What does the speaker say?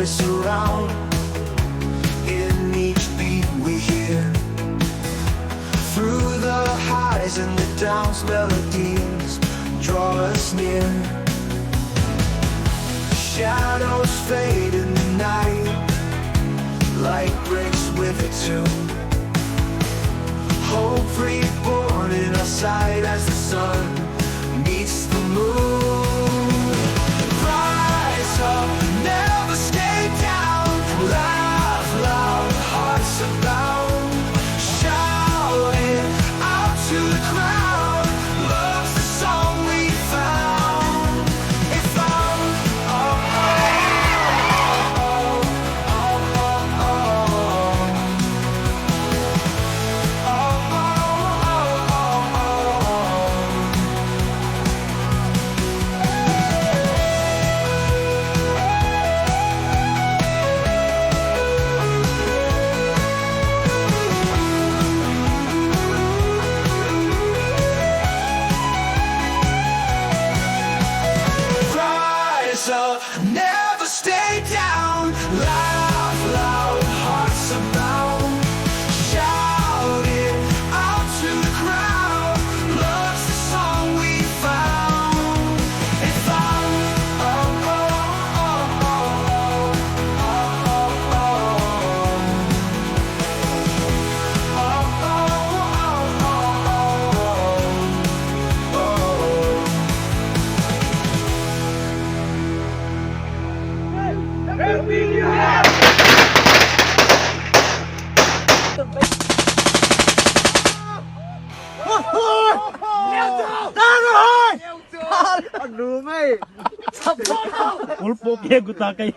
voice around. In each beat we hear, through the highs and the downs, melodies draw us near. Shadows fade in the night, light breaks with it too. Hope reborn in our sight as the sun meets the moon. Rise up, never stay down. Laugh loud, hearts abound. Shout it out to the crowd. Love's the song we found. It found. Oh, oh, oh, oh, oh, oh. Rise up, never stay down. Laugh loud, hearts abound. Shout it out to the crowd. Love's the song we found. It found. Oh, oh, oh, oh, oh, oh, oh, oh, oh, oh. Ulpo kaya gutakay.